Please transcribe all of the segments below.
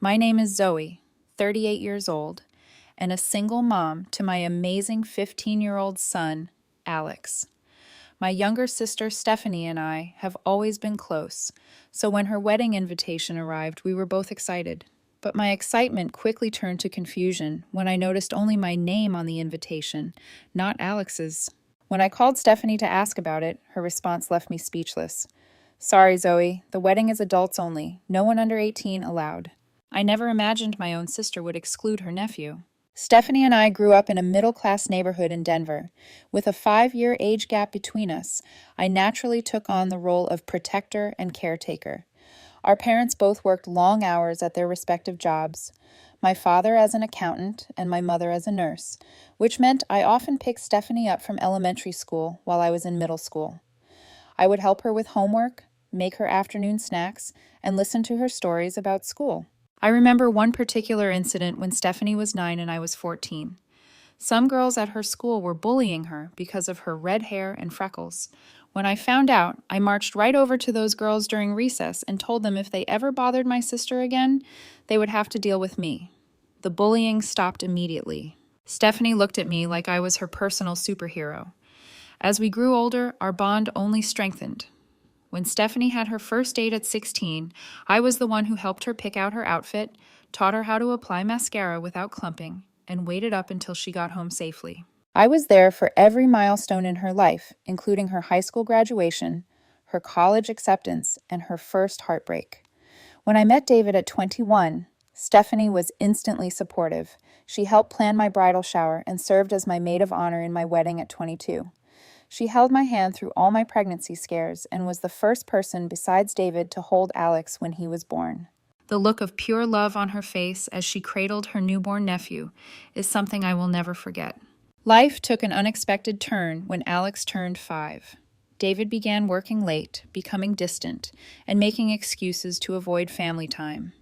My name is Zoe, 38 years old, and a single mom to my amazing 15-year-old son, Alex. My younger sister Stephanie and I have always been close, so when her wedding invitation arrived, we were both excited. But my excitement quickly turned to confusion when I noticed only my name on the invitation, not Alex's. When I called Stephanie to ask about it, her response left me speechless. Sorry, Zoe, the wedding is adults only, no one under 18 allowed. I never imagined my own sister would exclude her nephew. Stephanie and I grew up in a middle-class neighborhood in Denver. With a 5-year age gap between us, I naturally took on the role of protector and caretaker. Our parents both worked long hours at their respective jobs, my father as an accountant and my mother as a nurse, which meant I often picked Stephanie up from elementary school while I was in middle school. I would help her with homework, make her afternoon snacks, and listen to her stories about school. I remember one particular incident when Stephanie was 9 and I was 14. Some girls at her school were bullying her because of her red hair and freckles. When I found out, I marched right over to those girls during recess and told them if they ever bothered my sister again, they would have to deal with me. The bullying stopped immediately. Stephanie looked at me like I was her personal superhero. As we grew older, our bond only strengthened. When Stephanie had her first date at 16, I was the one who helped her pick out her outfit, taught her how to apply mascara without clumping, and waited up until she got home safely. I was there for every milestone in her life, including her high school graduation, her college acceptance, and her first heartbreak. When I met David at 21, Stephanie was instantly supportive. She helped plan my bridal shower and served as my maid of honor in my wedding at 22. She held my hand through all my pregnancy scares and was the first person besides David to hold Alex when he was born. The look of pure love on her face as she cradled her newborn nephew is something I will never forget. Life took an unexpected turn when Alex turned 5. David began working late, becoming distant, and making excuses to avoid family time.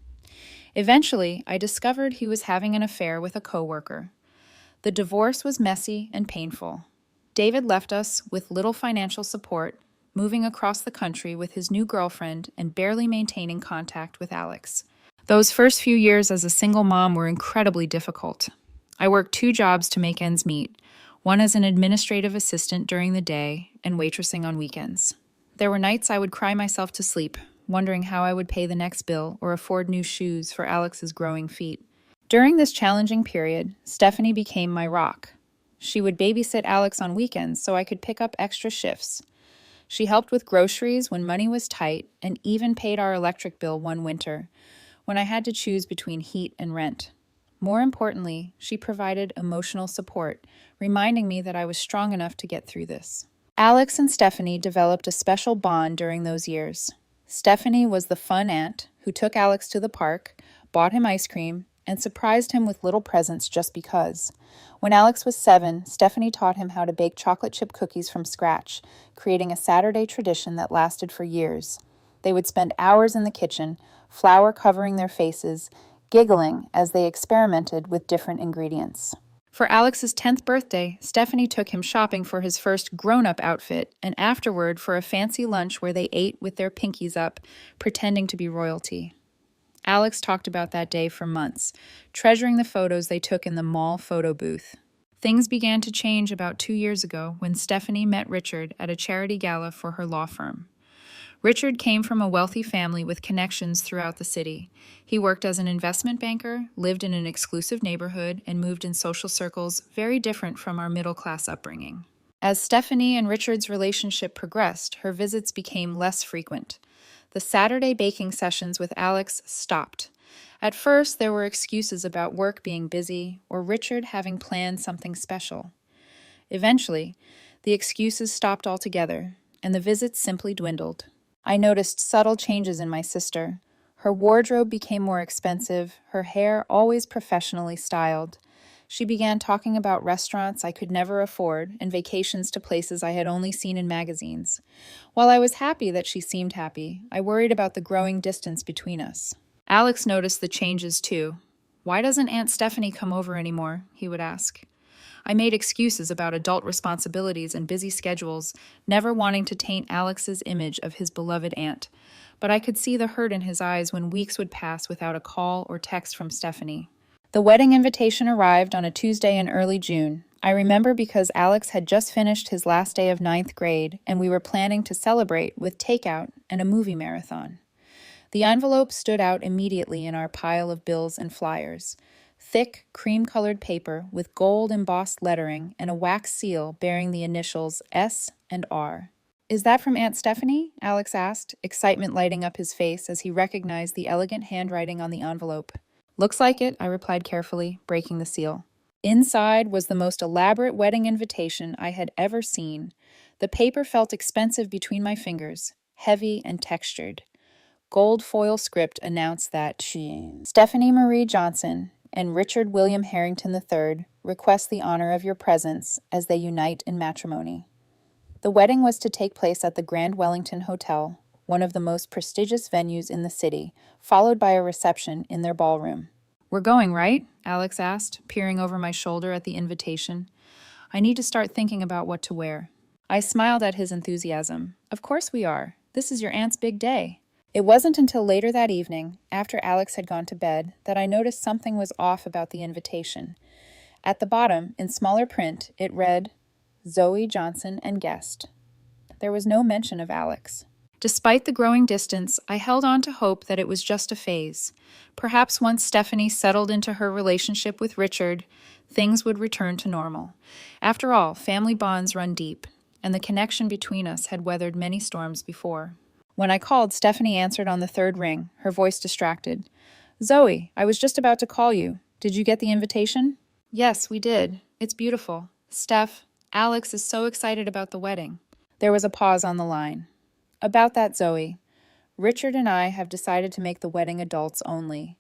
Eventually, I discovered he was having an affair with a coworker. The divorce was messy and painful. David left us with little financial support, moving across the country with his new girlfriend and barely maintaining contact with Alex. Those first few years as a single mom were incredibly difficult. I worked 2 jobs to make ends meet, one as an administrative assistant during the day and waitressing on weekends. There were nights I would cry myself to sleep, wondering how I would pay the next bill or afford new shoes for Alex's growing feet. During this challenging period, Stephanie became my rock. She would babysit Alex on weekends so I could pick up extra shifts. She helped with groceries when money was tight and even paid our electric bill one winter when I had to choose between heat and rent. More importantly, she provided emotional support, reminding me that I was strong enough to get through this. Alex and Stephanie developed a special bond during those years. Stephanie was the fun aunt who took Alex to the park, bought him ice cream, and surprised him with little presents just because. When Alex was 7, Stephanie taught him how to bake chocolate chip cookies from scratch, creating a Saturday tradition that lasted for years. They would spend hours in the kitchen, flour covering their faces, giggling as they experimented with different ingredients. For Alex's 10th birthday, Stephanie took him shopping for his first grown-up outfit and afterward for a fancy lunch where they ate with their pinkies up, pretending to be royalty. Alex talked about that day for months, treasuring the photos they took in the mall photo booth. Things began to change about 2 years ago when Stephanie met Richard at a charity gala for her law firm. Richard came from a wealthy family with connections throughout the city. He worked as an investment banker, lived in an exclusive neighborhood, and moved in social circles very different from our middle-class upbringing. As Stephanie and Richard's relationship progressed, her visits became less frequent. The Saturday baking sessions with Alex stopped. At first, there were excuses about work being busy or Richard having planned something special. Eventually, the excuses stopped altogether, and the visits simply dwindled. I noticed subtle changes in my sister. Her wardrobe became more expensive, her hair always professionally styled. She began talking about restaurants I could never afford and vacations to places I had only seen in magazines. While I was happy that she seemed happy, I worried about the growing distance between us. Alex noticed the changes too. "Why doesn't Aunt Stephanie come over anymore?" he would ask. I made excuses about adult responsibilities and busy schedules, never wanting to taint Alex's image of his beloved aunt. but I could see the hurt in his eyes when weeks would pass without a call or text from Stephanie. The wedding invitation arrived on a Tuesday in early June. I remember because Alex had just finished his last day of ninth grade, and we were planning to celebrate with takeout and a movie marathon. The envelope stood out immediately in our pile of bills and flyers. Thick, cream-colored paper with gold embossed lettering and a wax seal bearing the initials S and R. "Is that from Aunt Stephanie?" Alex asked, excitement lighting up his face as he recognized the elegant handwriting on the envelope. "Looks like it," I replied carefully, breaking the seal. Inside was the most elaborate wedding invitation I had ever seen. The paper felt expensive between my fingers, heavy and textured. Gold foil script announced that Stephanie Marie Johnson and Richard William Harrington III request the honor of your presence as they unite in matrimony. The wedding was to take place at the Grand Wellington Hotel, one of the most prestigious venues in the city, followed by a reception in their ballroom. "We're going, right?" Alex asked, peering over my shoulder at the invitation. "I need to start thinking about what to wear." I smiled at his enthusiasm. "Of course we are. This is your aunt's big day." It wasn't until later that evening, after Alex had gone to bed, that I noticed something was off about the invitation. At the bottom, in smaller print, it read, "Zoe Johnson and guest." There was no mention of Alex. Despite the growing distance, I held on to hope that it was just a phase. Perhaps once Stephanie settled into her relationship with Richard, things would return to normal. After all, family bonds run deep, and the connection between us had weathered many storms before. When I called, Stephanie answered on the third ring, her voice distracted. "Zoe, I was just about to call you. Did you get the invitation?" "Yes, we did. It's beautiful. Steph, Alex is so excited about the wedding." There was a pause on the line. "About that, Zoe, Richard and I have decided to make the wedding adults only.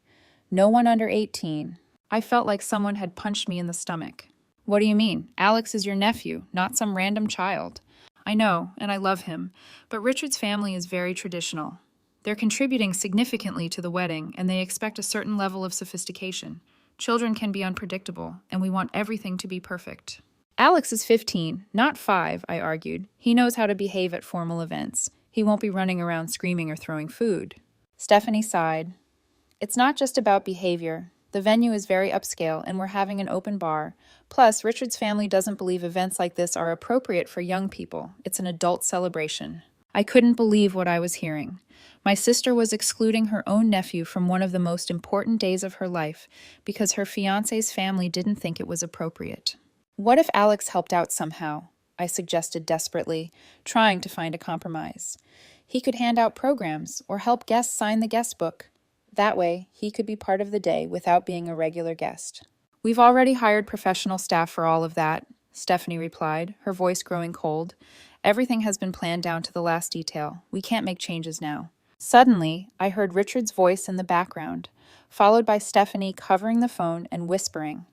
No one under 18. I felt like someone had punched me in the stomach. "What do you mean? Alex is your nephew, not some random child." "I know, and I love him, but Richard's family is very traditional. They're contributing significantly to the wedding, and they expect a certain level of sophistication. Children can be unpredictable, and we want everything to be perfect." "Alex is 15, not 5, I argued. "He knows how to behave at formal events. He won't be running around screaming or throwing food." Stephanie sighed. "It's not just about behavior. The venue is very upscale, and we're having an open bar. Plus, Richard's family doesn't believe events like this are appropriate for young people. It's an adult celebration." I couldn't believe what I was hearing. My sister was excluding her own nephew from one of the most important days of her life because her fiancé's family didn't think it was appropriate. "What if Alex helped out somehow?" I suggested desperately, trying to find a compromise. "He could hand out programs or help guests sign the guest book. That way, he could be part of the day without being a regular guest." "We've already hired professional staff for all of that," Stephanie replied, her voice growing cold. "Everything has been planned down to the last detail. We can't make changes now." Suddenly, I heard Richard's voice in the background, followed by Stephanie covering the phone and whispering.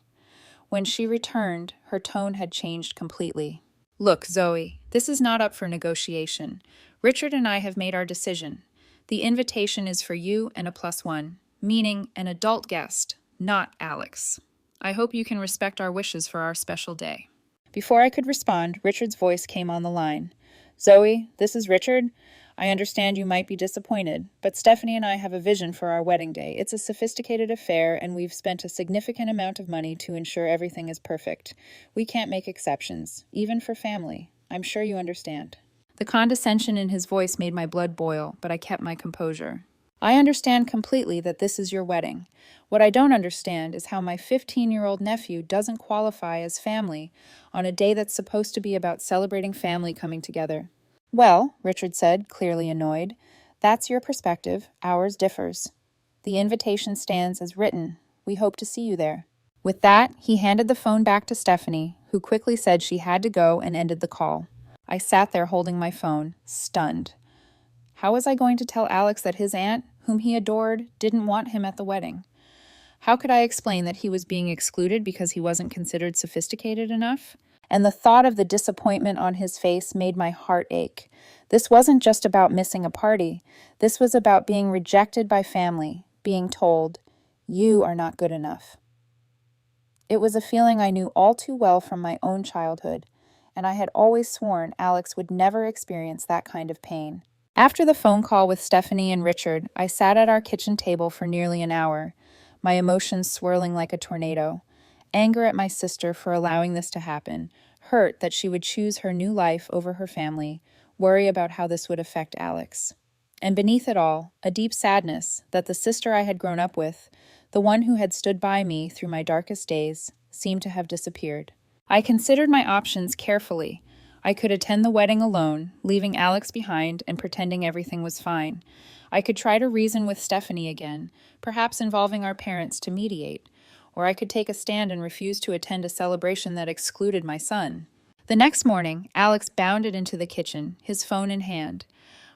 When she returned, her tone had changed completely. "Look, Zoe, this is not up for negotiation. Richard and I have made our decision. The invitation is for you and a +1, meaning an adult guest, not Alex. I hope you can respect our wishes for our special day." Before I could respond, Richard's voice came on the line. "Zoe, this is Richard. I understand you might be disappointed, but Stephanie and I have a vision for our wedding day. It's a sophisticated affair, and we've spent a significant amount of money to ensure everything is perfect. We can't make exceptions, even for family. I'm sure you understand." The condescension in his voice made my blood boil, but I kept my composure. "I understand completely that this is your wedding. What I don't understand is how my 15-year-old nephew doesn't qualify as family on a day that's supposed to be about celebrating family coming together." "Well," Richard said, clearly annoyed, "that's your perspective. Ours differs. The invitation stands as written. We hope to see you there." With that, he handed the phone back to Stephanie, who quickly said she had to go and ended the call. I sat there holding my phone, stunned. How was I going to tell Alex that his aunt, whom he adored, didn't want him at the wedding? How could I explain that he was being excluded because he wasn't considered sophisticated enough? And the thought of the disappointment on his face made my heart ache. This wasn't just about missing a party. This was about being rejected by family, being told, "You are not good enough." It was a feeling I knew all too well from my own childhood, and I had always sworn Alex would never experience that kind of pain. After the phone call with Stephanie and Richard, I sat at our kitchen table for nearly an hour, my emotions swirling like a tornado. Anger at my sister for allowing this to happen, hurt that she would choose her new life over her family, worry about how this would affect Alex. And beneath it all, a deep sadness that the sister I had grown up with, the one who had stood by me through my darkest days, seemed to have disappeared. I considered my options carefully. I could attend the wedding alone, leaving Alex behind and pretending everything was fine. I could try to reason with Stephanie again, perhaps involving our parents to mediate, or I could take a stand and refuse to attend a celebration that excluded my son. The next morning, Alex bounded into the kitchen, his phone in hand.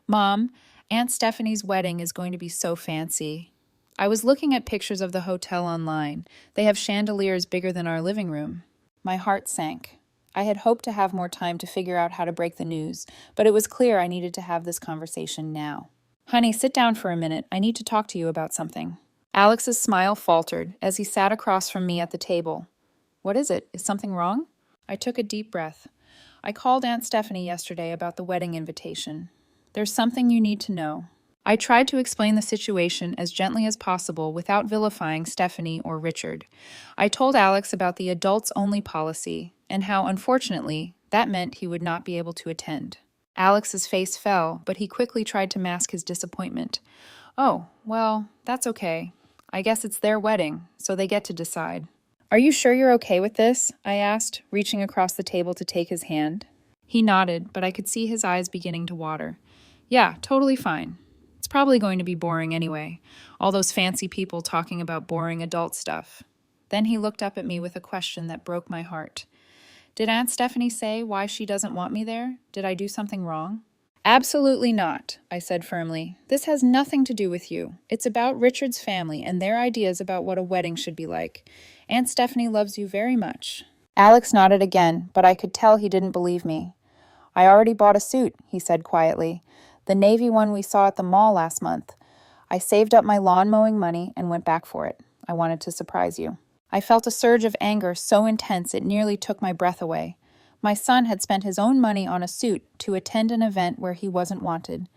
"Mom, Aunt Stephanie's wedding is going to be so fancy." I was looking at pictures of the hotel online. They have chandeliers bigger than our living room. My heart sank. I had hoped to have more time to figure out how to break the news, but it was clear I needed to have this conversation now. "Honey, sit down for a minute. I need to talk to you about something." Alex's smile faltered as he sat across from me at the table. "What is it? Is something wrong?" I took a deep breath. "I called Aunt Stephanie yesterday about the wedding invitation. There's something you need to know." I tried to explain the situation as gently as possible without vilifying Stephanie or Richard. I told Alex about the adults-only policy and how, unfortunately, that meant he would not be able to attend. Alex's face fell, but he quickly tried to mask his disappointment. "Oh, well, that's okay. I guess it's their wedding, so they get to decide." "Are you sure you're okay with this?" I asked, reaching across the table to take his hand. He nodded, but I could see his eyes beginning to water. "Yeah, totally fine. It's probably going to be boring anyway. All those fancy people talking about boring adult stuff." Then he looked up at me with a question that broke my heart. "Did Aunt Stephanie say why she doesn't want me there? Did I do something wrong?" "Absolutely not," I said firmly. "This has nothing to do with you. It's about Richard's family and their ideas about what a wedding should be like. Aunt Stephanie loves you very much." Alex nodded again, but I could tell he didn't believe me. "I already bought a suit," he said quietly. "The navy one we saw at the mall last month. I saved up my lawn mowing money and went back for it. I wanted to surprise you." I felt a surge of anger so intense it nearly took my breath away. My son had spent his own money on a suit to attend an event where he wasn't wanted.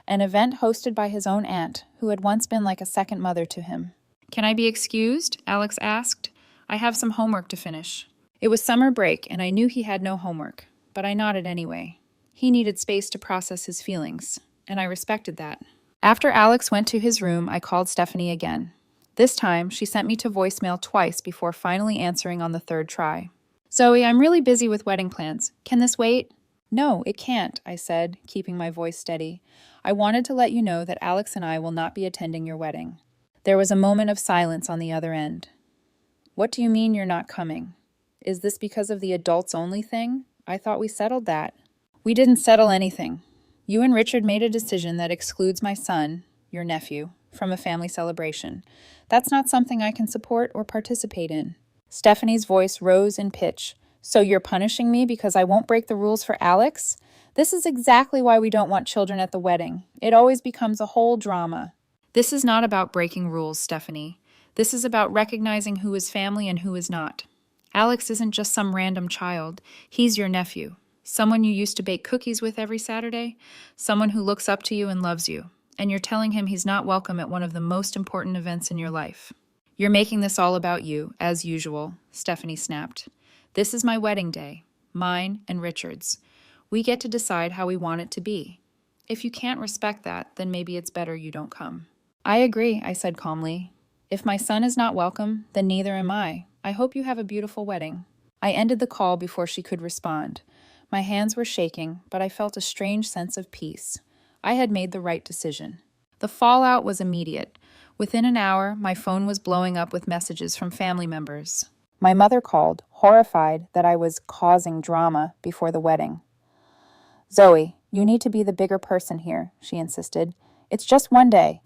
An event hosted by his own aunt, who had once been like a second mother to him. "Can I be excused?" Alex asked. "I have some homework to finish." It was summer break, and I knew he had no homework, but I nodded anyway. He needed space to process his feelings, and I respected that. After Alex went to his room, I called Stephanie again. This time, she sent me to voicemail twice before finally answering on the third try. "Zoe, I'm really busy with wedding plans. Can this wait?" "No, it can't," I said, keeping my voice steady. "I wanted to let you know that Alex and I will not be attending your wedding." There was a moment of silence on the other end. "What do you mean you're not coming? Is this because of the adults-only thing? I thought we settled that." "We didn't settle anything. You and Richard made a decision that excludes my son, your nephew, from a family celebration. That's not something I can support or participate in." Stephanie's voice rose in pitch. "So you're punishing me because I won't break the rules for Alex? This is exactly why we don't want children at the wedding. It always becomes a whole drama." "This is not about breaking rules, Stephanie. This is about recognizing who is family and who is not. Alex isn't just some random child. He's your nephew. Someone you used to bake cookies with every Saturday, someone who looks up to you and loves you, and you're telling him he's not welcome at one of the most important events in your life." "You're making this all about you, as usual," Stephanie snapped. "This is my wedding day, mine and Richard's. We get to decide how we want it to be. If you can't respect that, then maybe it's better you don't come." "I agree," I said calmly. "If my son is not welcome, then neither am I. I hope you have a beautiful wedding." I ended the call before she could respond. My hands were shaking, but I felt a strange sense of peace. I had made the right decision. The fallout was immediate. Within an hour, my phone was blowing up with messages from family members. My mother called, horrified that I was causing drama before the wedding. "Zoe, you need to be the bigger person here," she insisted. "It's just one day.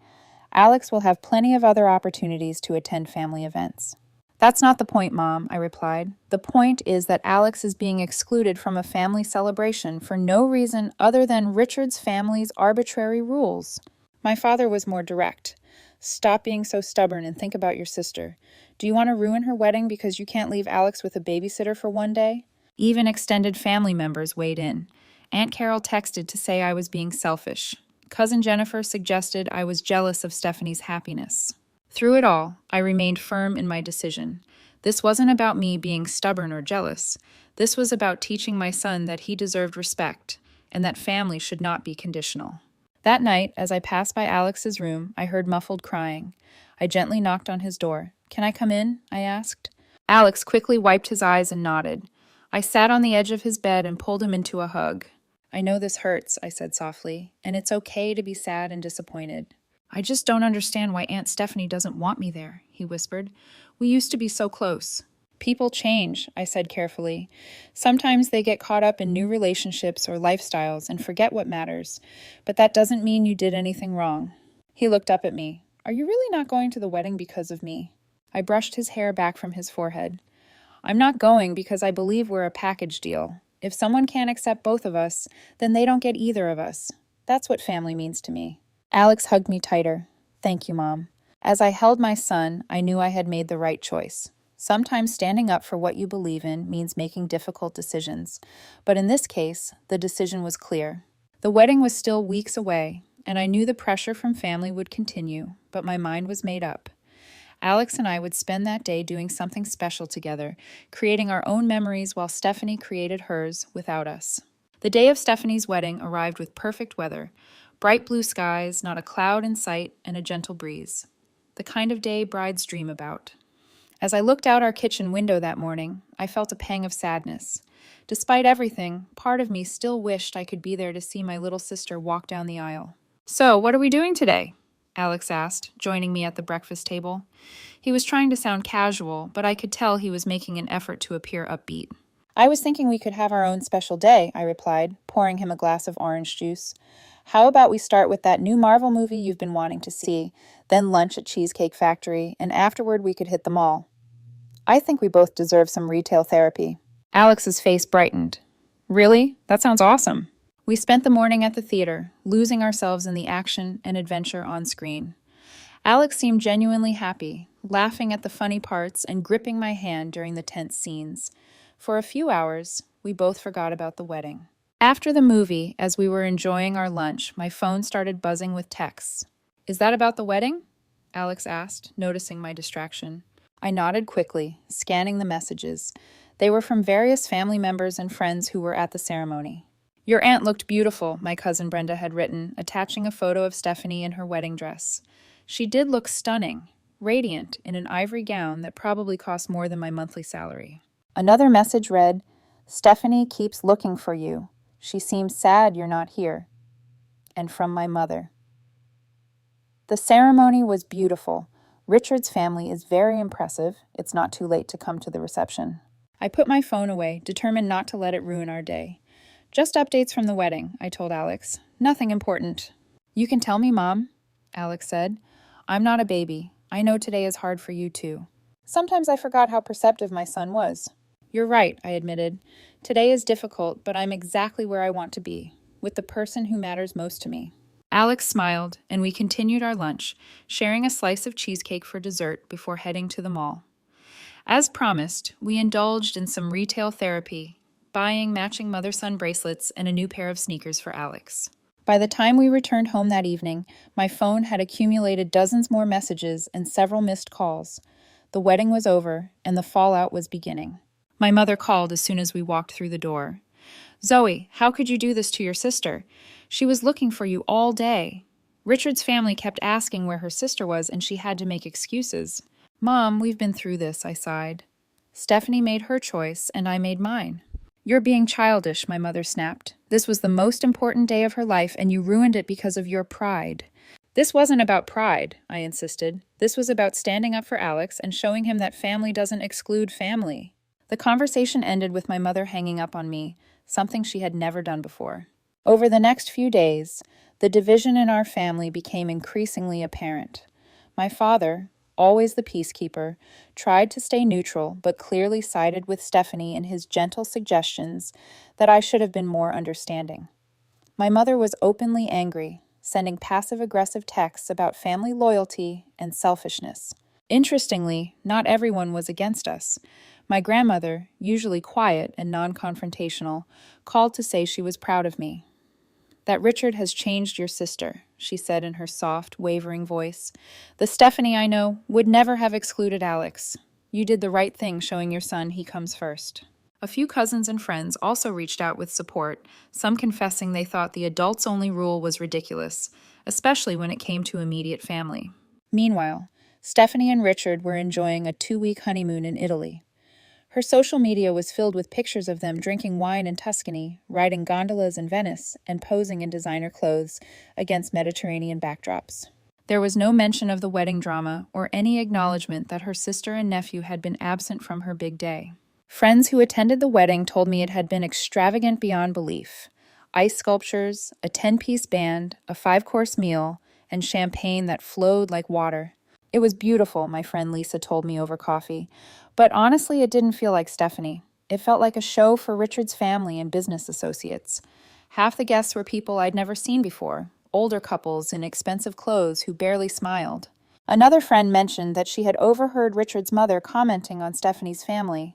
Alex will have plenty of other opportunities to attend family events." "That's not the point, Mom," I replied. "The point is that Alex is being excluded from a family celebration for no reason other than Richard's family's arbitrary rules." My father was more direct. "Stop being so stubborn and think about your sister. Do you want to ruin her wedding because you can't leave Alex with a babysitter for one day?" Even extended family members weighed in. Aunt Carol texted to say I was being selfish. Cousin Jennifer suggested I was jealous of Stephanie's happiness. Through it all, I remained firm in my decision. This wasn't about me being stubborn or jealous. This was about teaching my son that he deserved respect and that family should not be conditional. That night, as I passed by Alex's room, I heard muffled crying. I gently knocked on his door. "Can I come in?" I asked. Alex quickly wiped his eyes and nodded. I sat on the edge of his bed and pulled him into a hug. "I know this hurts," I said softly, "and it's okay to be sad and disappointed." "I just don't understand why Aunt Stephanie doesn't want me there," he whispered. "We used to be so close." "People change," I said carefully. "Sometimes they get caught up in new relationships or lifestyles and forget what matters, but that doesn't mean you did anything wrong." He looked up at me. "Are you really not going to the wedding because of me?" I brushed his hair back from his forehead. "I'm not going because I believe we're a package deal. If someone can't accept both of us, then they don't get either of us. That's what family means to me." Alex hugged me tighter. "Thank you, Mom." As I held my son, I knew I had made the right choice. Sometimes standing up for what you believe in means making difficult decisions, but in this case, the decision was clear. The wedding was still weeks away, and I knew the pressure from family would continue, but my mind was made up. Alex and I would spend that day doing something special together, creating our own memories while Stephanie created hers without us. The day of Stephanie's wedding arrived with perfect weather, bright blue skies, not a cloud in sight, and a gentle breeze. The kind of day brides dream about. As I looked out our kitchen window that morning, I felt a pang of sadness. Despite everything, part of me still wished I could be there to see my little sister walk down the aisle. "So, what are we doing today?" Alex asked, joining me at the breakfast table. He was trying to sound casual, but I could tell he was making an effort to appear upbeat. "I was thinking we could have our own special day," I replied, pouring him a glass of orange juice. "How about we start with that new Marvel movie you've been wanting to see, then lunch at Cheesecake Factory, and afterward we could hit the mall. I think we both deserve some retail therapy." Alex's face brightened. "Really? That sounds awesome." We spent the morning at the theater, losing ourselves in the action and adventure on screen. Alex seemed genuinely happy, laughing at the funny parts and gripping my hand during the tense scenes. For a few hours, we both forgot about the wedding. After the movie, as we were enjoying our lunch, my phone started buzzing with texts. "Is that about the wedding?" Alex asked, noticing my distraction. I nodded quickly, scanning the messages. They were from various family members and friends who were at the ceremony. "Your aunt looked beautiful," my cousin Brenda had written, attaching a photo of Stephanie in her wedding dress. She did look stunning, radiant, in an ivory gown that probably cost more than my monthly salary. Another message read, "Stephanie keeps looking for you. She seems sad you're not here." And from my mother. The ceremony was beautiful. Richard's family is very impressive. It's not too late to come to the reception. I put my phone away, determined not to let it ruin our day. "Just updates from the wedding," I told Alex. "Nothing important." "You can tell me, Mom," Alex said. "I'm not a baby. I know today is hard for you too." Sometimes I forgot how perceptive my son was. "You're right," I admitted. "Today is difficult, but I'm exactly where I want to be, with the person who matters most to me." Alex smiled, and we continued our lunch, sharing a slice of cheesecake for dessert before heading to the mall. As promised, we indulged in some retail therapy, buying matching mother-son bracelets and a new pair of sneakers for Alex. By the time we returned home that evening, my phone had accumulated dozens more messages and several missed calls. The wedding was over, and the fallout was beginning. My mother called as soon as we walked through the door. "Zoe, how could you do this to your sister? She was looking for you all day." Richard's family kept asking where her sister was, and she had to make excuses. "Mom, we've been through this," I sighed. "Stephanie made her choice, and I made mine." "You're being childish," my mother snapped. "This was the most important day of her life, and you ruined it because of your pride." "This wasn't about pride," I insisted. "This was about standing up for Alex and showing him that family doesn't exclude family." The conversation ended with my mother hanging up on me, something she had never done before. Over the next few days, the division in our family became increasingly apparent. My father, always the peacekeeper, tried to stay neutral but clearly sided with Stephanie in his gentle suggestions that I should have been more understanding. My mother was openly angry, sending passive-aggressive texts about family loyalty and selfishness. Interestingly, not everyone was against us. My grandmother, usually quiet and non-confrontational, called to say she was proud of me. That Richard has changed your sister, she said in her soft, wavering voice. The Stephanie I know would never have excluded Alex. You did the right thing showing your son he comes first. A few cousins and friends also reached out with support, some confessing they thought the adults-only rule was ridiculous, especially when it came to immediate family. Meanwhile, Stephanie and Richard were enjoying a 2-week honeymoon in Italy. Her social media was filled with pictures of them drinking wine in Tuscany, riding gondolas in Venice, and posing in designer clothes against Mediterranean backdrops. There was no mention of the wedding drama or any acknowledgement that her sister and nephew had been absent from her big day. Friends who attended the wedding told me it had been extravagant beyond belief. Ice sculptures, a 10-piece band, a 5-course meal, and champagne that flowed like water. It was beautiful, my friend Lisa told me over coffee, but honestly it didn't feel like Stephanie. It felt like a show for Richard's family and business associates. Half the guests were people I'd never seen before, older couples in expensive clothes who barely smiled. Another friend mentioned that she had overheard Richard's mother commenting on Stephanie's family.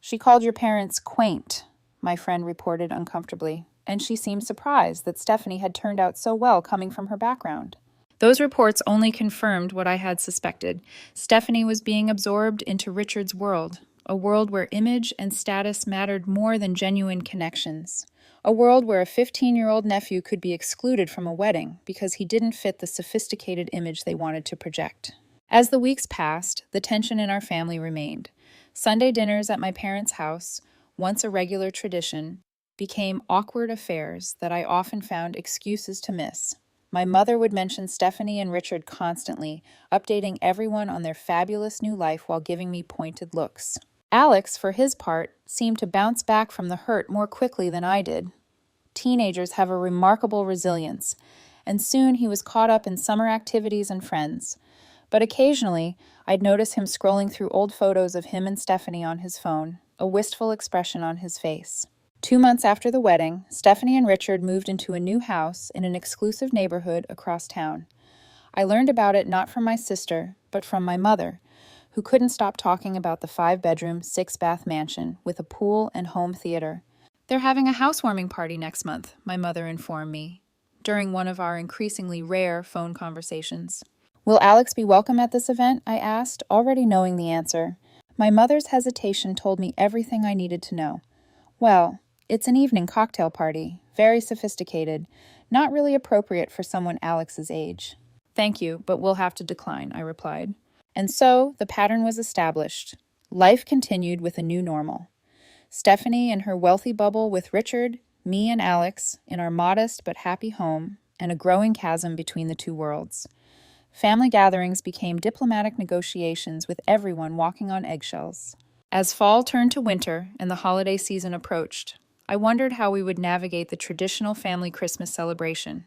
She called your parents quaint, my friend reported uncomfortably, and she seemed surprised that Stephanie had turned out so well coming from her background. Those reports only confirmed what I had suspected. Stephanie was being absorbed into Richard's world, a world where image and status mattered more than genuine connections. A world where a 15-year-old nephew could be excluded from a wedding because he didn't fit the sophisticated image they wanted to project. As the weeks passed, the tension in our family remained. Sunday dinners at my parents' house, once a regular tradition, became awkward affairs that I often found excuses to miss. My mother would mention Stephanie and Richard constantly, updating everyone on their fabulous new life while giving me pointed looks. Alex, for his part, seemed to bounce back from the hurt more quickly than I did. Teenagers have a remarkable resilience, and soon he was caught up in summer activities and friends. But occasionally, I'd notice him scrolling through old photos of him and Stephanie on his phone, a wistful expression on his face. 2 months after the wedding, Stephanie and Richard moved into a new house in an exclusive neighborhood across town. I learned about it not from my sister, but from my mother, who couldn't stop talking about the 5-bedroom, 6-bath mansion with a pool and home theater. They're having a housewarming party next month, my mother informed me, during one of our increasingly rare phone conversations. Will Alex be welcome at this event? I asked, already knowing the answer. My mother's hesitation told me everything I needed to know. Well, it's an evening cocktail party, very sophisticated, not really appropriate for someone Alex's age. Thank you, but we'll have to decline, I replied. And so the pattern was established. Life continued with a new normal. Stephanie in her wealthy bubble with Richard, me and Alex in our modest but happy home, and a growing chasm between the two worlds. Family gatherings became diplomatic negotiations with everyone walking on eggshells. As fall turned to winter and the holiday season approached, I wondered how we would navigate the traditional family Christmas celebration.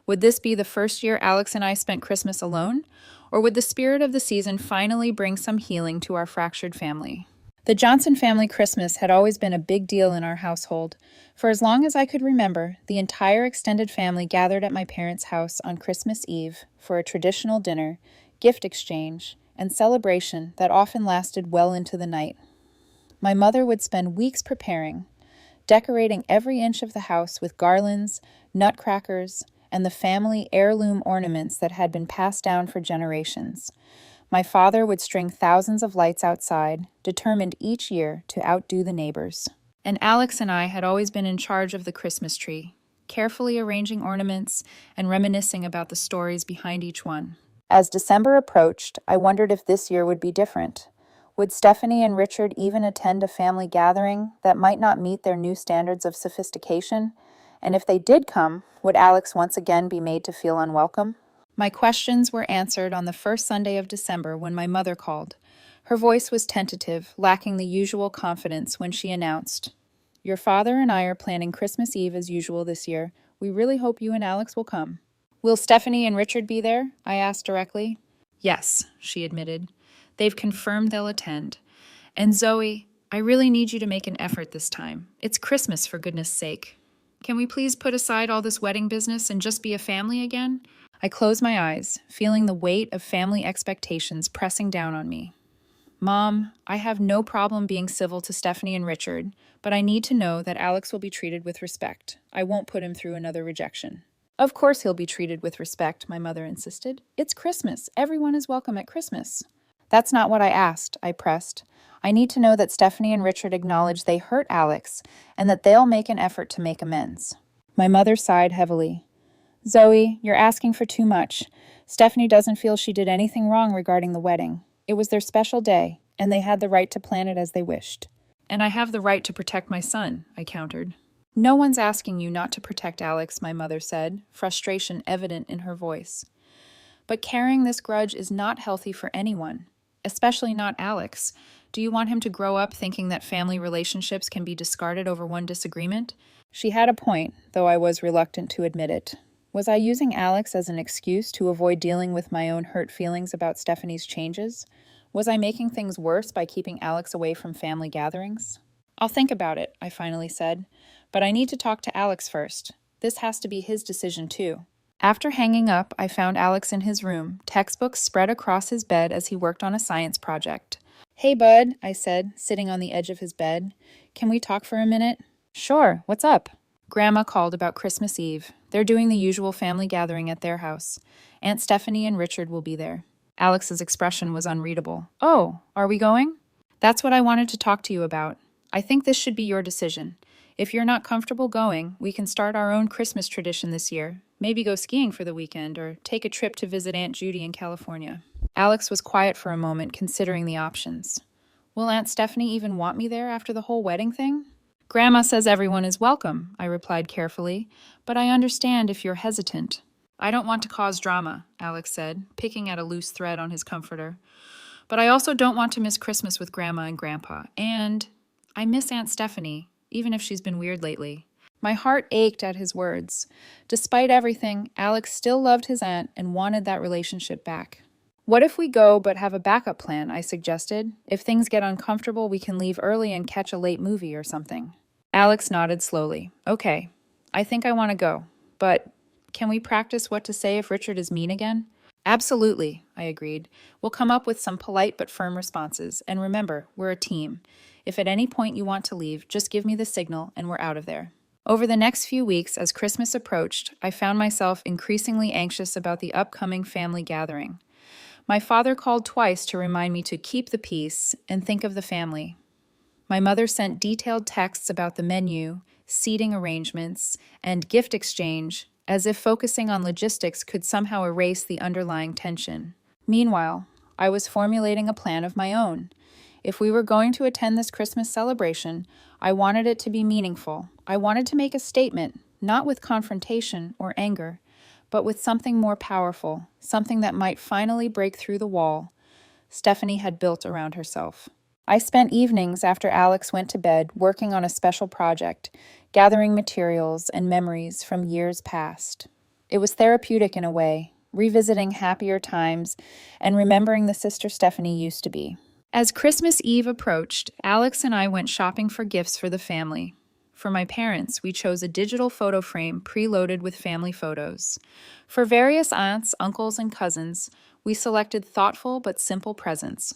Would this be the first year Alex and I spent Christmas alone, or would the spirit of the season finally bring some healing to our fractured family? The Johnson family Christmas had always been a big deal in our household. For as long as I could remember, the entire extended family gathered at my parents' house on Christmas Eve for a traditional dinner, gift exchange, and celebration that often lasted well into the night. My mother would spend weeks preparing, decorating every inch of the house with garlands, nutcrackers, and the family heirloom ornaments that had been passed down for generations. My father would string thousands of lights outside, determined each year to outdo the neighbors. And Alex and I had always been in charge of the Christmas tree, carefully arranging ornaments and reminiscing about the stories behind each one. As December approached, I wondered if this year would be different. Would Stephanie and Richard even attend a family gathering that might not meet their new standards of sophistication? And if they did come, would Alex once again be made to feel unwelcome? My questions were answered on the first Sunday of December when my mother called. Her voice was tentative, lacking the usual confidence when she announced, "Your father and I are planning Christmas Eve as usual this year. We really hope you and Alex will come." "Will Stephanie and Richard be there?" I asked directly. "Yes," she admitted. "They've confirmed they'll attend. And Zoe, I really need you to make an effort this time. It's Christmas, for goodness sake. Can we please put aside all this wedding business and just be a family again?" I closed my eyes, feeling the weight of family expectations pressing down on me. Mom, I have no problem being civil to Stephanie and Richard, but I need to know that Alex will be treated with respect. I won't put him through another rejection. Of course he'll be treated with respect, my mother insisted. It's Christmas. Everyone is welcome at Christmas. That's not what I asked, I pressed. I need to know that Stephanie and Richard acknowledge they hurt Alex and that they'll make an effort to make amends. My mother sighed heavily. Zoe, you're asking for too much. Stephanie doesn't feel she did anything wrong regarding the wedding. It was their special day, and they had the right to plan it as they wished. And I have the right to protect my son, I countered. No one's asking you not to protect Alex, my mother said, frustration evident in her voice. But carrying this grudge is not healthy for anyone, especially not Alex. Do you want him to grow up thinking that family relationships can be discarded over one disagreement? She had a point, though I was reluctant to admit it. Was I using Alex as an excuse to avoid dealing with my own hurt feelings about Stephanie's changes? Was I making things worse by keeping Alex away from family gatherings? I'll think about it, I finally said. But I need to talk to Alex first. This has to be his decision, too. After hanging up, I found Alex in his room, textbooks spread across his bed as he worked on a science project. Hey, bud, I said, sitting on the edge of his bed. Can we talk for a minute? Sure, what's up? Grandma called about Christmas Eve. They're doing the usual family gathering at their house. Aunt Stephanie and Richard will be there. Alex's expression was unreadable. Oh, are we going? That's what I wanted to talk to you about. I think this should be your decision. If you're not comfortable going, we can start our own Christmas tradition this year. Maybe go skiing for the weekend or take a trip to visit Aunt Judy in California. Alex was quiet for a moment, considering the options. Will Aunt Stephanie even want me there after the whole wedding thing? Grandma says everyone is welcome, I replied carefully, but I understand if you're hesitant. I don't want to cause drama, Alex said, picking at a loose thread on his comforter. But I also don't want to miss Christmas with Grandma and Grandpa, and I miss Aunt Stephanie, even if she's been weird lately. My heart ached at his words. Despite everything, Alex still loved his aunt and wanted that relationship back. What if we go but have a backup plan, I suggested. If things get uncomfortable, we can leave early and catch a late movie or something. Alex nodded slowly. Okay, I think I want to go, but can we practice what to say if Richard is mean again? Absolutely, I agreed. We'll come up with some polite but firm responses, and remember, we're a team. If at any point you want to leave, just give me the signal and we're out of there. Over the next few weeks, as Christmas approached, I found myself increasingly anxious about the upcoming family gathering. My father called twice to remind me to keep the peace and think of the family. My mother sent detailed texts about the menu, seating arrangements, and gift exchange, as if focusing on logistics could somehow erase the underlying tension. Meanwhile, I was formulating a plan of my own. If we were going to attend this Christmas celebration, I wanted it to be meaningful. I wanted to make a statement, not with confrontation or anger, but with something more powerful, something that might finally break through the wall Stephanie had built around herself. I spent evenings after Alex went to bed working on a special project, gathering materials and memories from years past. It was therapeutic in a way, revisiting happier times and remembering the sister Stephanie used to be. As Christmas Eve approached, Alex and I went shopping for gifts for the family. For my parents, we chose a digital photo frame preloaded with family photos. For various aunts, uncles, and cousins, we selected thoughtful but simple presents.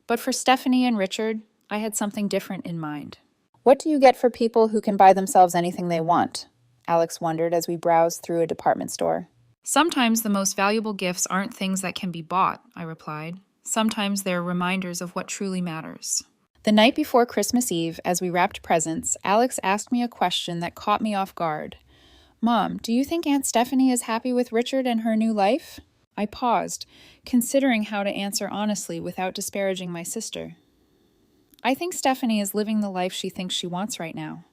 But for Stephanie and Richard, I had something different in mind. What do you get for people who can buy themselves anything they want? Alex wondered as we browsed through a department store. Sometimes the most valuable gifts aren't things that can be bought, I replied. Sometimes they're reminders of what truly matters. The night before Christmas Eve, as we wrapped presents, Alex asked me a question that caught me off guard. Mom, do you think Aunt Stephanie is happy with Richard and her new life? I paused, considering how to answer honestly without disparaging my sister. I think Stephanie is living the life she thinks she wants right now.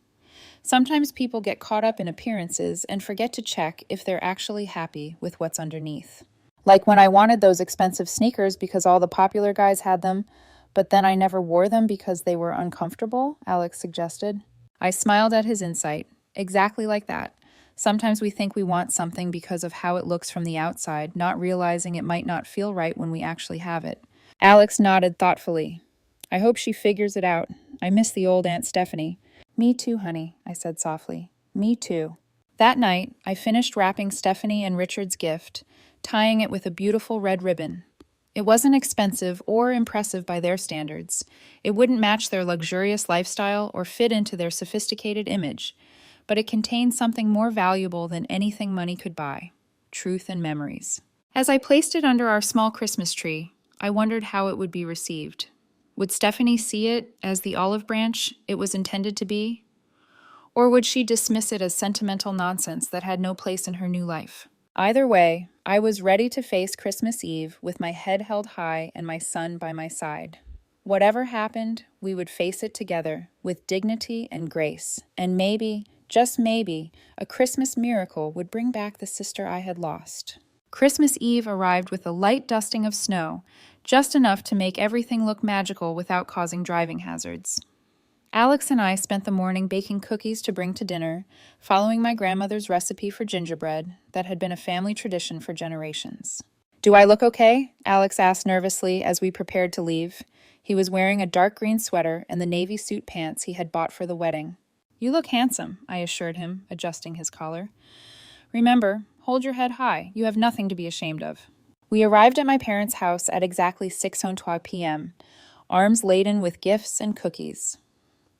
Sometimes people get caught up in appearances and forget to check if they're actually happy with what's underneath. Like when I wanted those expensive sneakers because all the popular guys had them, but then I never wore them because they were uncomfortable, Alex suggested. I smiled at his insight. Exactly like that. Sometimes we think we want something because of how it looks from the outside, not realizing it might not feel right when we actually have it. Alex nodded thoughtfully. I hope she figures it out. I miss the old Aunt Stephanie. Me too, honey, I said softly. Me too. That night, I finished wrapping Stephanie and Richard's gift, tying it with a beautiful red ribbon. It wasn't expensive or impressive by their standards. It wouldn't match their luxurious lifestyle or fit into their sophisticated image, but it contained something more valuable than anything money could buy: truth and memories. As I placed it under our small Christmas tree, I wondered how it would be received. Would Stephanie see it as the olive branch it was intended to be? Or would she dismiss it as sentimental nonsense that had no place in her new life? Either way, I was ready to face Christmas Eve with my head held high and my son by my side. Whatever happened, we would face it together with dignity and grace, and maybe, just maybe, a Christmas miracle would bring back the sister I had lost. Christmas Eve arrived with a light dusting of snow, just enough to make everything look magical without causing driving hazards. Alex and I spent the morning baking cookies to bring to dinner, following my grandmother's recipe for gingerbread that had been a family tradition for generations. "Do I look okay?" Alex asked nervously as we prepared to leave. He was wearing a dark green sweater and the navy suit pants he had bought for the wedding. "You look handsome," I assured him, adjusting his collar. "Remember, hold your head high. You have nothing to be ashamed of." We arrived at my parents' house at exactly 6:20 p.m., arms laden with gifts and cookies.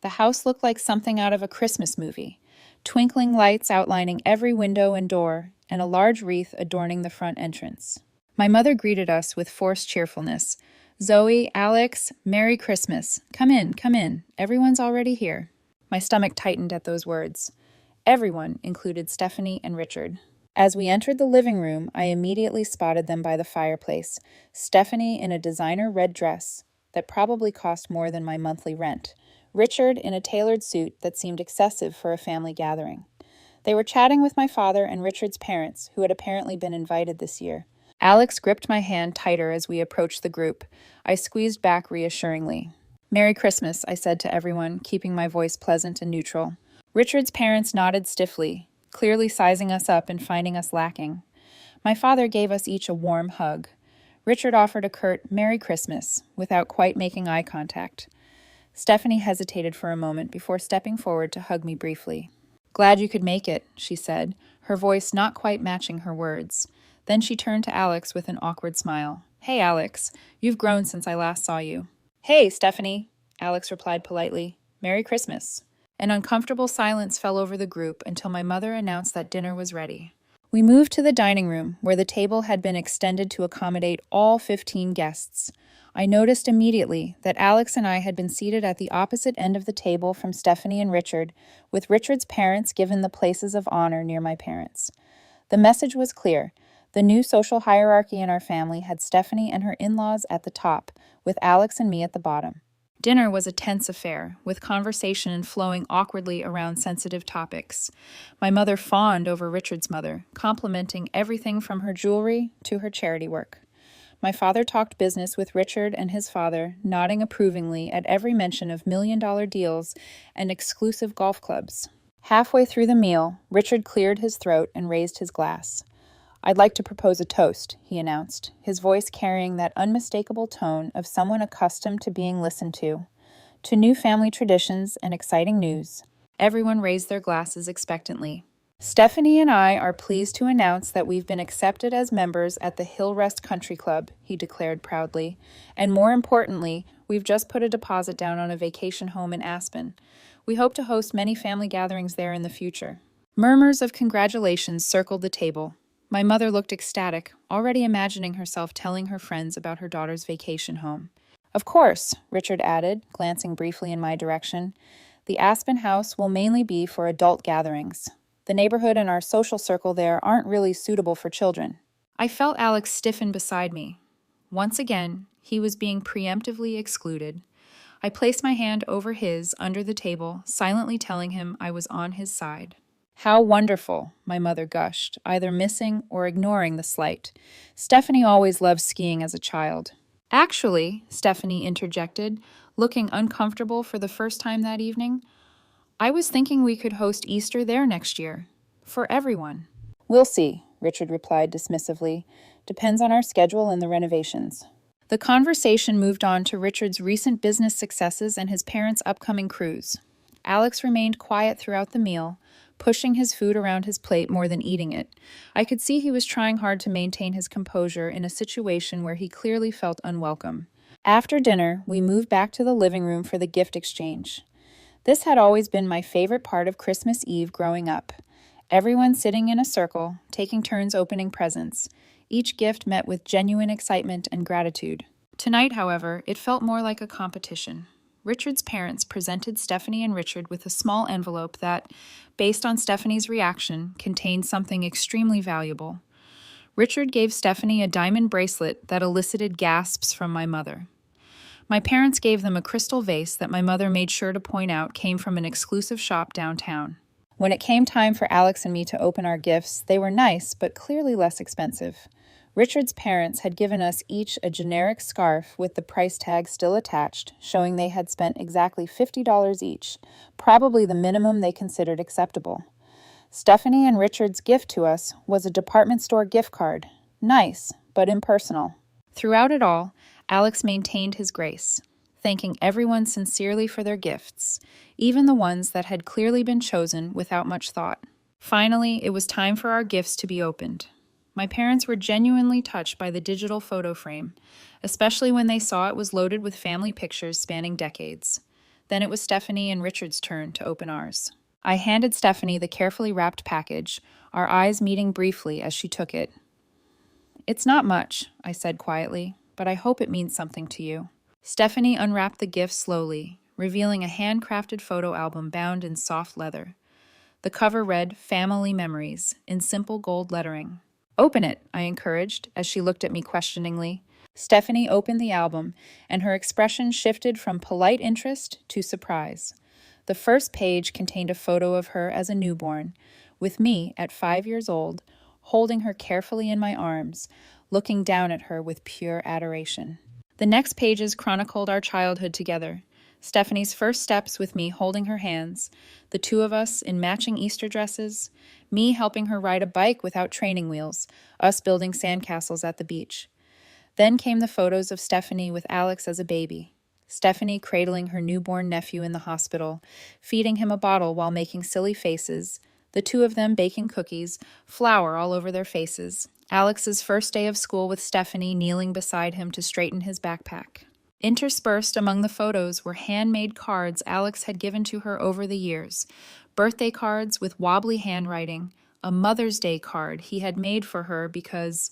The house looked like something out of a Christmas movie, twinkling lights outlining every window and door, and a large wreath adorning the front entrance. My mother greeted us with forced cheerfulness. "Zoe, Alex, Merry Christmas. Come in, come in. Everyone's already here." My stomach tightened at those words. Everyone included Stephanie and Richard. As we entered the living room, I immediately spotted them by the fireplace, Stephanie in a designer red dress that probably cost more than my monthly rent, Richard in a tailored suit that seemed excessive for a family gathering. They were chatting with my father and Richard's parents, who had apparently been invited this year. Alex gripped my hand tighter as we approached the group. I squeezed back reassuringly. "Merry Christmas," I said to everyone, keeping my voice pleasant and neutral. Richard's parents nodded stiffly, clearly sizing us up and finding us lacking. My father gave us each a warm hug. Richard offered a curt "Merry Christmas" without quite making eye contact. Stephanie hesitated for a moment before stepping forward to hug me briefly. "Glad you could make it," she said, her voice not quite matching her words. Then she turned to Alex with an awkward smile. "Hey, Alex, you've grown since I last saw you." "Hey, Stephanie," Alex replied politely. "Merry Christmas." An uncomfortable silence fell over the group until my mother announced that dinner was ready. We moved to the dining room, where the table had been extended to accommodate all 15 guests. I noticed immediately that Alex and I had been seated at the opposite end of the table from Stephanie and Richard, with Richard's parents given the places of honor near my parents. The message was clear. The new social hierarchy in our family had Stephanie and her in-laws at the top, with Alex and me at the bottom. Dinner was a tense affair, with conversation flowing awkwardly around sensitive topics. My mother fawned over Richard's mother, complimenting everything from her jewelry to her charity work. My father talked business with Richard and his father, nodding approvingly at every mention of million-dollar deals and exclusive golf clubs. Halfway through the meal, Richard cleared his throat and raised his glass. "I'd like to propose a toast," he announced, his voice carrying that unmistakable tone of someone accustomed to being listened to new family traditions and exciting news. Everyone raised their glasses expectantly. "Stephanie and I are pleased to announce that we've been accepted as members at the Hillrest Country Club," he declared proudly. "And more importantly, we've just put a deposit down on a vacation home in Aspen. We hope to host many family gatherings there in the future." Murmurs of congratulations circled the table. My mother looked ecstatic, already imagining herself telling her friends about her daughter's vacation home. "Of course," Richard added, glancing briefly in my direction. "The Aspen house will mainly be for adult gatherings. The neighborhood and our social circle there aren't really suitable for children." I felt Alex stiffen beside me. Once again, he was being preemptively excluded. I placed my hand over his under the table, silently telling him I was on his side. "How wonderful," my mother gushed, either missing or ignoring the slight. "Stephanie always loved skiing as a child." "Actually," Stephanie interjected, looking uncomfortable for the first time that evening, "I was thinking we could host Easter there next year. For everyone." "We'll see," Richard replied dismissively. "Depends on our schedule and the renovations." The conversation moved on to Richard's recent business successes and his parents' upcoming cruise. Alex remained quiet throughout the meal, pushing his food around his plate more than eating it. I could see he was trying hard to maintain his composure in a situation where he clearly felt unwelcome. After dinner, we moved back to the living room for the gift exchange. This had always been my favorite part of Christmas Eve growing up. Everyone sitting in a circle, taking turns opening presents, each gift met with genuine excitement and gratitude. Tonight, however, it felt more like a competition. Richard's parents presented Stephanie and Richard with a small envelope that, based on Stephanie's reaction, contained something extremely valuable. Richard gave Stephanie a diamond bracelet that elicited gasps from my mother. My parents gave them a crystal vase that my mother made sure to point out came from an exclusive shop downtown. When it came time for Alex and me to open our gifts, they were nice, but clearly less expensive. Richard's parents had given us each a generic scarf with the price tag still attached, showing they had spent exactly $50 each, probably the minimum they considered acceptable. Stephanie and Richard's gift to us was a department store gift card. Nice, but impersonal. Throughout it all, Alex maintained his grace, thanking everyone sincerely for their gifts, even the ones that had clearly been chosen without much thought. Finally, it was time for our gifts to be opened. My parents were genuinely touched by the digital photo frame, especially when they saw it was loaded with family pictures spanning decades. Then it was Stephanie and Richard's turn to open ours. I handed Stephanie the carefully wrapped package, our eyes meeting briefly as she took it. "It's not much," I said quietly, "but I hope it means something to you." Stephanie unwrapped the gift slowly, revealing a handcrafted photo album bound in soft leather. The cover read, "Family Memories," in simple gold lettering. "Open it," I encouraged, as she looked at me questioningly. Stephanie opened the album, and her expression shifted from polite interest to surprise. The first page contained a photo of her as a newborn, with me, at 5 years old, holding her carefully in my arms, looking down at her with pure adoration. The next pages chronicled our childhood together. Stephanie's first steps with me holding her hands, the two of us in matching Easter dresses, me helping her ride a bike without training wheels, us building sandcastles at the beach. Then came the photos of Stephanie with Alex as a baby. Stephanie cradling her newborn nephew in the hospital, feeding him a bottle while making silly faces, the two of them baking cookies, flour all over their faces. Alex's first day of school with Stephanie kneeling beside him to straighten his backpack. Interspersed among the photos were handmade cards Alex had given to her over the years, birthday cards with wobbly handwriting, a Mother's Day card he had made for her because,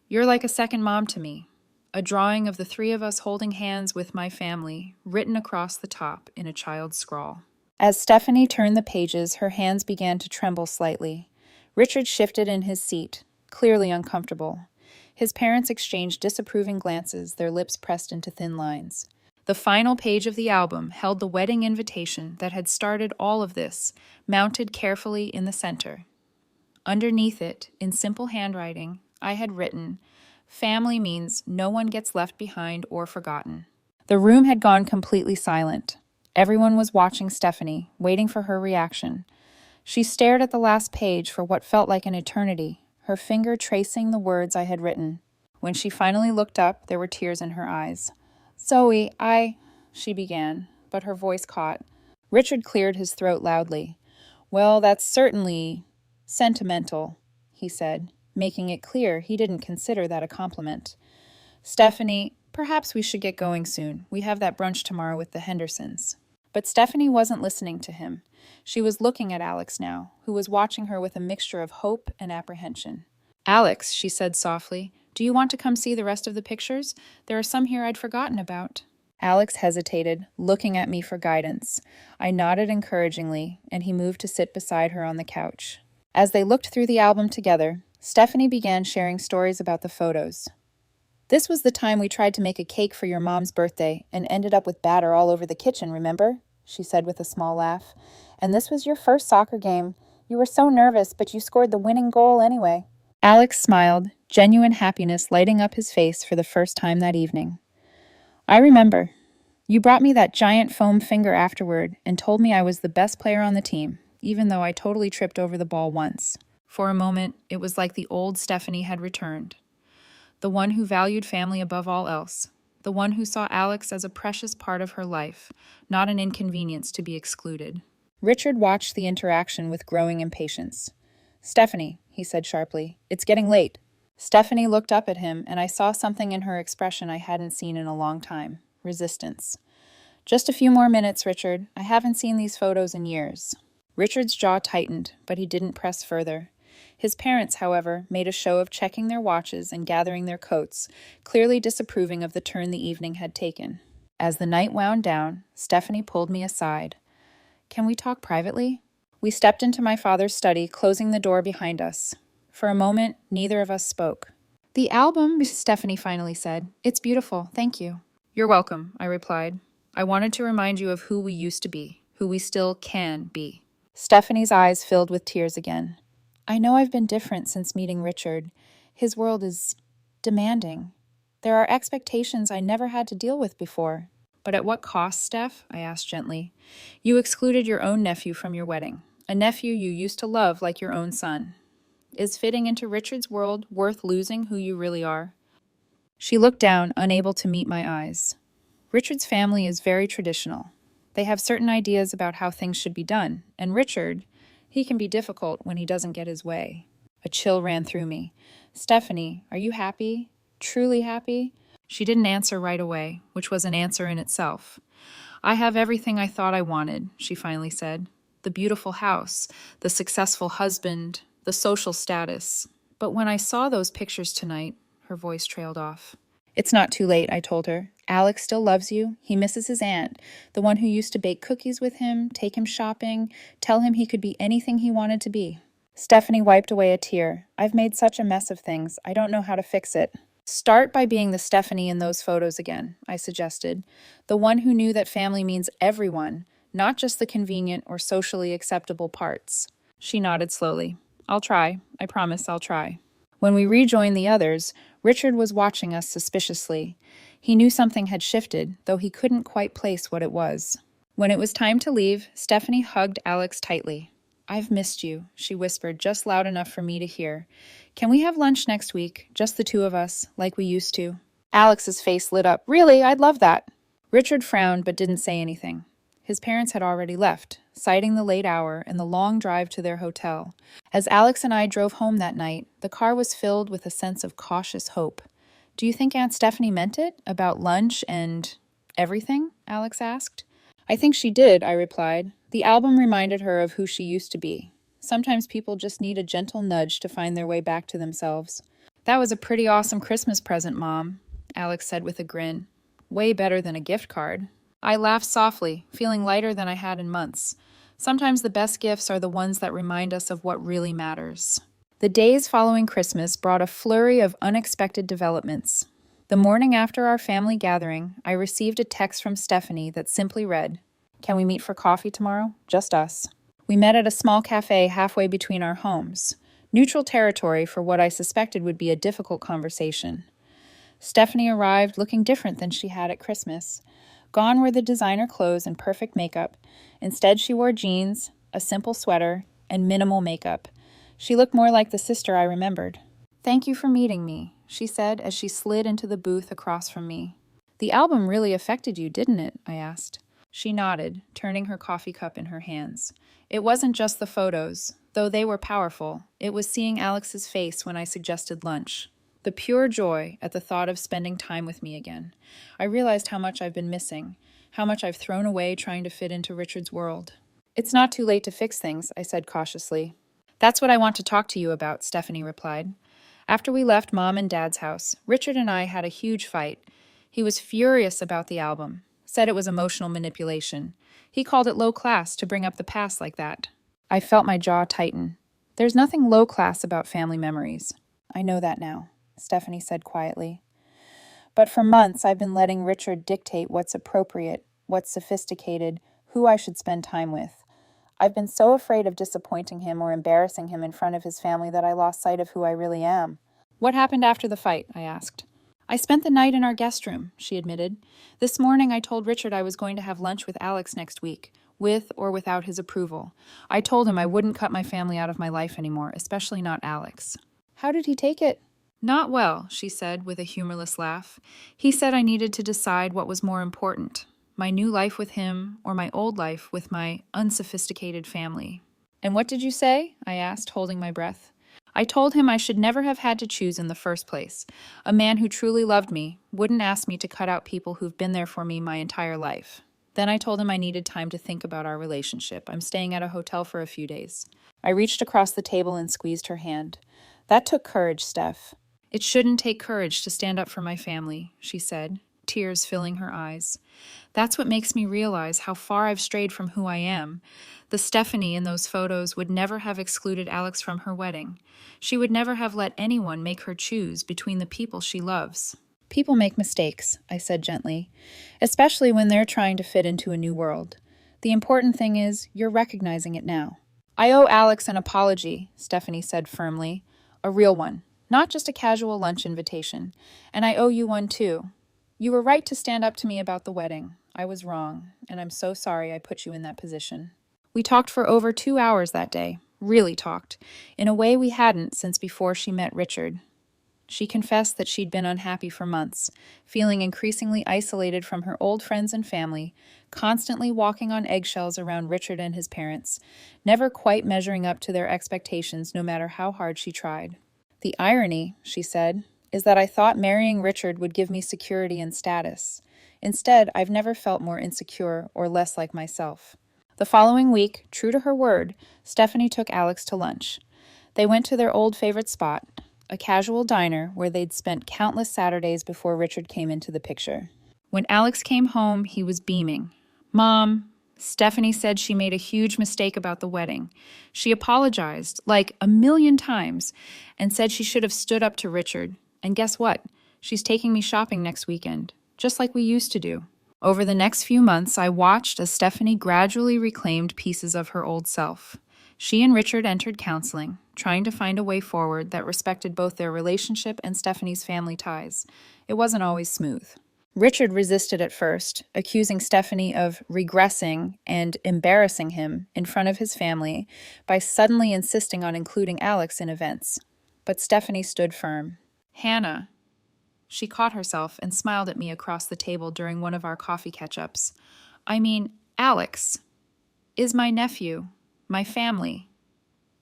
"You're like a second mom to me," a drawing of the three of us holding hands with my family, written across the top in a child's scrawl. As Stephanie turned the pages, her hands began to tremble slightly. Richard shifted in his seat, clearly uncomfortable. His parents exchanged disapproving glances, their lips pressed into thin lines. The final page of the album held the wedding invitation that had started all of this, mounted carefully in the center. Underneath it, in simple handwriting, I had written, "Family means no one gets left behind or forgotten." The room had gone completely silent. Everyone was watching Stephanie, waiting for her reaction. She stared at the last page for what felt like an eternity, her finger tracing the words I had written. When she finally looked up, there were tears in her eyes. "Zoe, she began, but her voice caught. Richard cleared his throat loudly. "Well, that's certainly sentimental," he said, making it clear he didn't consider that a compliment. "Stephanie, perhaps we should get going soon. We have that brunch tomorrow with the Hendersons." But Stephanie wasn't listening to him. She was looking at Alex now, who was watching her with a mixture of hope and apprehension. "Alex," she said softly, "do you want to come see the rest of the pictures? There are some here I'd forgotten about." Alex hesitated, looking at me for guidance. I nodded encouragingly, and he moved to sit beside her on the couch. As they looked through the album together, Stephanie began sharing stories about the photos. "This was the time we tried to make a cake for your mom's birthday and ended up with batter all over the kitchen, remember?" she said with a small laugh. "And this was your first soccer game. You were so nervous, but you scored the winning goal anyway." Alex smiled, genuine happiness lighting up his face for the first time that evening. "I remember. You brought me that giant foam finger afterward and told me I was the best player on the team, even though I totally tripped over the ball once." For a moment, it was like the old Stephanie had returned. The one who valued family above all else. The one who saw Alex as a precious part of her life, not an inconvenience to be excluded. Richard watched the interaction with growing impatience. "Stephanie," he said sharply, "it's getting late." Stephanie looked up at him, and I saw something in her expression I hadn't seen in a long time: resistance. "Just a few more minutes, Richard. I haven't seen these photos in years." Richard's jaw tightened, but he didn't press further. His parents, however, made a show of checking their watches and gathering their coats, clearly disapproving of the turn the evening had taken. As the night wound down, Stephanie pulled me aside. "Can we talk privately?" We stepped into my father's study, closing the door behind us. For a moment, neither of us spoke. "The album," Stephanie finally said. "It's beautiful, thank you." "You're welcome," I replied. "I wanted to remind you of who we used to be, who we still can be." Stephanie's eyes filled with tears again. "I know I've been different since meeting Richard. His world is demanding. There are expectations I never had to deal with before." "But at what cost, Steph?" I asked gently. "You excluded your own nephew from your wedding, a nephew you used to love like your own son. Is fitting into Richard's world worth losing who you really are?" She looked down, unable to meet my eyes. "Richard's family is very traditional. They have certain ideas about how things should be done, and Richard, he can be difficult when he doesn't get his way." A chill ran through me. "Stephanie, are you happy? Truly happy?" She didn't answer right away, which was an answer in itself. "I have everything I thought I wanted," she finally said. "The beautiful house, the successful husband, the social status. But when I saw those pictures tonight," her voice trailed off. "It's not too late," I told her. "Alex still loves you. He misses his aunt, the one who used to bake cookies with him, take him shopping, tell him he could be anything he wanted to be." Stephanie wiped away a tear. "I've made such a mess of things. I don't know how to fix it." "Start by being the Stephanie in those photos again," I suggested. "The one who knew that family means everyone, not just the convenient or socially acceptable parts." She nodded slowly. "I'll try. I promise I'll try." When we rejoined the others, Richard was watching us suspiciously. He knew something had shifted, though he couldn't quite place what it was. When it was time to leave, Stephanie hugged Alex tightly. "I've missed you," she whispered just loud enough for me to hear. "Can we have lunch next week, just the two of us, like we used to?" Alex's face lit up. "Really, I'd love that." Richard frowned but didn't say anything. His parents had already left, citing the late hour and the long drive to their hotel. As Alex and I drove home that night, the car was filled with a sense of cautious hope. "Do you think Aunt Stephanie meant it, about lunch and everything?" Alex asked. "I think she did," I replied. "The album reminded her of who she used to be. Sometimes people just need a gentle nudge to find their way back to themselves." "That was a pretty awesome Christmas present, Mom," Alex said with a grin. "Way better than a gift card." I laughed softly, feeling lighter than I had in months. Sometimes the best gifts are the ones that remind us of what really matters. The days following Christmas brought a flurry of unexpected developments. The morning after our family gathering, I received a text from Stephanie that simply read, "Can we meet for coffee tomorrow? Just us." We met at a small cafe halfway between our homes, neutral territory for what I suspected would be a difficult conversation. Stephanie arrived looking different than she had at Christmas. Gone were the designer clothes and perfect makeup. Instead, she wore jeans, a simple sweater, and minimal makeup. She looked more like the sister I remembered. "Thank you for meeting me," she said as she slid into the booth across from me. "The album really affected you, didn't it?" I asked. She nodded, turning her coffee cup in her hands. "It wasn't just the photos, though they were powerful. It was seeing Alex's face when I suggested lunch. The pure joy at the thought of spending time with me again. I realized how much I've been missing, how much I've thrown away trying to fit into Richard's world." "It's not too late to fix things," I said cautiously. "That's what I want to talk to you about," Stephanie replied. "After we left Mom and Dad's house, Richard and I had a huge fight. He was furious about the album, said it was emotional manipulation. He called it low class to bring up the past like that." I felt my jaw tighten. "There's nothing low class about family memories." "I know that now," Stephanie said quietly. "But for months I've been letting Richard dictate what's appropriate, what's sophisticated, who I should spend time with. I've been so afraid of disappointing him or embarrassing him in front of his family that I lost sight of who I really am." "What happened after the fight?" I asked. "I spent the night in our guest room," she admitted. "This morning I told Richard I was going to have lunch with Alex next week, with or without his approval. I told him I wouldn't cut my family out of my life anymore, especially not Alex." "How did he take it?" "Not well," she said with a humorless laugh. "He said I needed to decide what was more important, my new life with him or my old life with my unsophisticated family. And what did you say? I asked, holding my breath. I told him I should never have had to choose in the first place. A man who truly loved me wouldn't ask me to cut out people who've been there for me my entire life. Then I told him I needed time to think about our relationship. I'm staying at a hotel for a few days. I reached across the table and squeezed her hand. That took courage, Steph. It shouldn't take courage to stand up for my family, she said, tears filling her eyes. That's what makes me realize how far I've strayed from who I am. The Stephanie in those photos would never have excluded Alex from her wedding. She would never have let anyone make her choose between the people she loves. People make mistakes, I said gently, especially when they're trying to fit into a new world. The important thing is you're recognizing it now. I owe Alex an apology, Stephanie said firmly. A real one, not just a casual lunch invitation. And I owe you one too. You were right to stand up to me about the wedding. I was wrong, and I'm so sorry I put you in that position. We talked for over 2 hours that day, really talked, in a way we hadn't since before she met Richard. She confessed that she'd been unhappy for months, feeling increasingly isolated from her old friends and family, constantly walking on eggshells around Richard and his parents, never quite measuring up to their expectations no matter how hard she tried. The irony, she said, is that I thought marrying Richard would give me security and status. Instead, I've never felt more insecure or less like myself. The following week, true to her word, Stephanie took Alex to lunch. They went to their old favorite spot, a casual diner where they'd spent countless Saturdays before Richard came into the picture. When Alex came home, he was beaming. Mom, Stephanie said she made a huge mistake about the wedding. She apologized, like 1,000,000 times, and said she should have stood up to Richard. And guess what? She's taking me shopping next weekend, just like we used to do. Over the next few months, I watched as Stephanie gradually reclaimed pieces of her old self. She and Richard entered counseling, trying to find a way forward that respected both their relationship and Stephanie's family ties. It wasn't always smooth. Richard resisted at first, accusing Stephanie of regressing and embarrassing him in front of his family by suddenly insisting on including Alex in events. But Stephanie stood firm. Hannah. She caught herself and smiled at me across the table during one of our coffee catch-ups. I mean, Alex is my nephew, my family.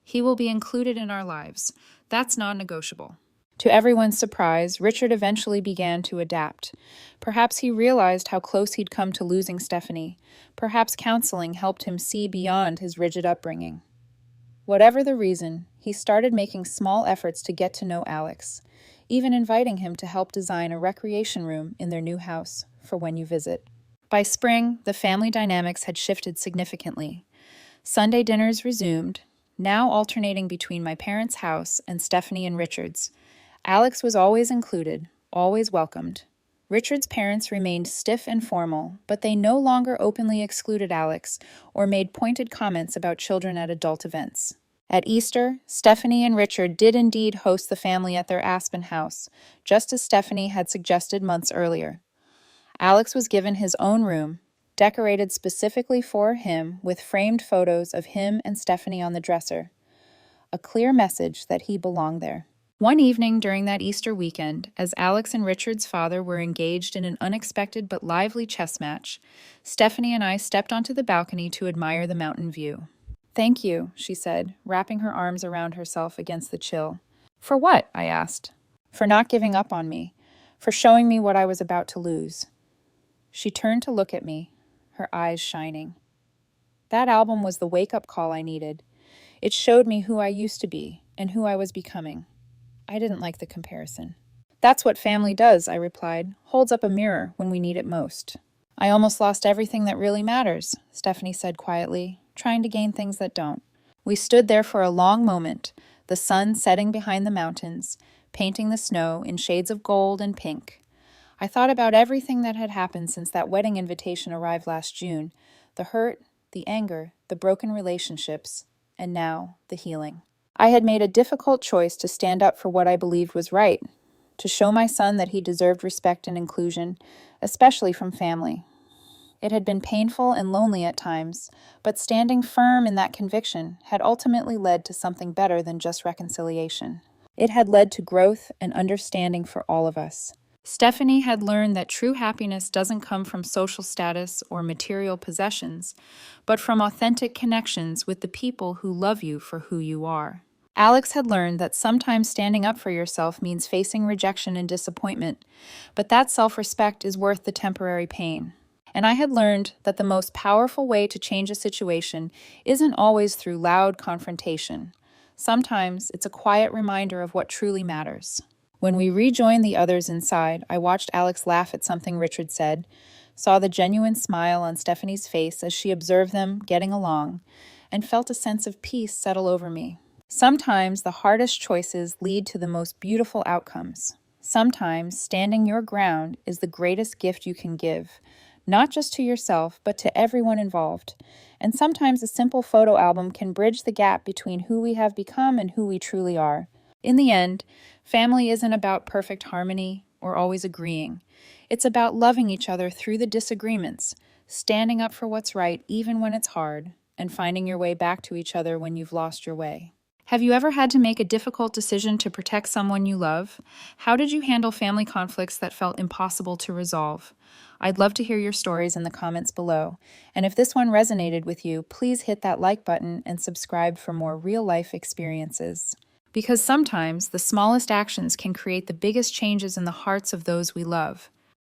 He will be included in our lives. That's non-negotiable. To everyone's surprise, Richard eventually began to adapt. Perhaps he realized how close he'd come to losing Stephanie. Perhaps counseling helped him see beyond his rigid upbringing. Whatever the reason, he started making small efforts to get to know Alex, even inviting him to help design a recreation room in their new house for when you visit. By spring, the family dynamics had shifted significantly. Sunday dinners resumed, now alternating between my parents' house and Stephanie and Richard's. Alex was always included, always welcomed. Richard's parents remained stiff and formal, but they no longer openly excluded Alex or made pointed comments about children at adult events. At Easter, Stephanie and Richard did indeed host the family at their Aspen house, just as Stephanie had suggested months earlier. Alex was given his own room, decorated specifically for him with framed photos of him and Stephanie on the dresser. A clear message that he belonged there. One evening during that Easter weekend, as Alex and Richard's father were engaged in an unexpected but lively chess match, Stephanie and I stepped onto the balcony to admire the mountain view. Thank you, she said, wrapping her arms around herself against the chill. For what? I asked. For not giving up on me, for showing me what I was about to lose. She turned to look at me, her eyes shining. That album was the wake-up call I needed. It showed me who I used to be and who I was becoming. I didn't like the comparison. That's what family does, I replied, holds up a mirror when we need it most. I almost lost everything that really matters, Stephanie said quietly, trying to gain things that don't. We stood there for a long moment, the sun setting behind the mountains, painting the snow in shades of gold and pink. I thought about everything that had happened since that wedding invitation arrived last June, the hurt, the anger, the broken relationships, and now the healing. I had made a difficult choice to stand up for what I believed was right, to show my son that he deserved respect and inclusion, especially from family. It had been painful and lonely at times, but standing firm in that conviction had ultimately led to something better than just reconciliation. It had led to growth and understanding for all of us. Stephanie had learned that true happiness doesn't come from social status or material possessions, but from authentic connections with the people who love you for who you are. Alex had learned that sometimes standing up for yourself means facing rejection and disappointment, but that self-respect is worth the temporary pain. And I had learned that the most powerful way to change a situation isn't always through loud confrontation. Sometimes it's a quiet reminder of what truly matters. When we rejoined the others inside, I watched Alex laugh at something Richard said, saw the genuine smile on Stephanie's face as she observed them getting along, and felt a sense of peace settle over me. Sometimes the hardest choices lead to the most beautiful outcomes. Sometimes standing your ground is the greatest gift you can give, not just to yourself, but to everyone involved. And sometimes a simple photo album can bridge the gap between who we have become and who we truly are. In the end, family isn't about perfect harmony or always agreeing. It's about loving each other through the disagreements, standing up for what's right even when it's hard, and finding your way back to each other when you've lost your way. Have you ever had to make a difficult decision to protect someone you love? How did you handle family conflicts that felt impossible to resolve? I'd love to hear your stories in the comments below. And if this one resonated with you, please hit that like button and subscribe for more real-life experiences. Because sometimes the smallest actions can create the biggest changes in the hearts of those we love.